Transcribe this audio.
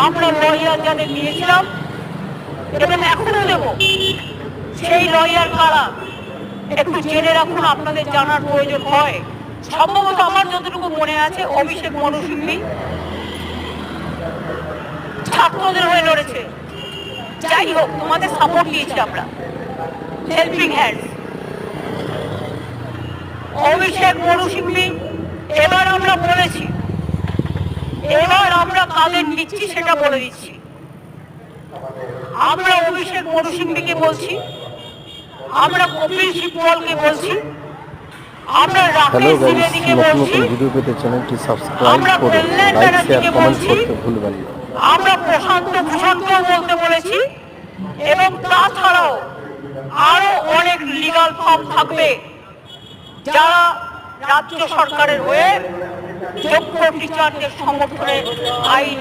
আমরা লয়ার যাদের নিয়েছিলাম এবং এখনো দেব, সেই লয়ার কারা একটু জেনে রাখুন, আপনাদের জানার প্রয়োজন হয়। সম্ভবত আমার যতটুকু মনে আছে, অভিষেক মনু সিংভি ছাত্রদের হয়ে লড়েছে। যাই হোক, তোমাদের সাপোর্ট দিয়েছি আমরা, হেল্পিং হ্যান্ড। অভিষেক মনু সিংভি এবার আমরা বলেছি, এবার আমরা কাদের নিচ্ছি সেটা বলে দিচ্ছি। আমরা অভিষেক মনু সিংভিকে বলছি, আমরা কপিল সিব্বলকে বলছি, আমরা রাকেশ দ্বিবেদীকে বলছি, ভিডিও পেতে চ্যানেলটি সাবস্ক্রাইব আমরা করে কল্যাণ লাইক শেয়ার ব্যানার্জিকে কমেন্ট বলছি, করতে ভুলবেন না। আমরা প্রশান্ত ভূষণকেও বলতে বলেছি, এবং তাছাড়াও আরো অনেক লিগাল ফার্ম থাকবে যারা রাজ্য সরকারের হয়ে যোগ্য টিচারদের সমর্থনে আইন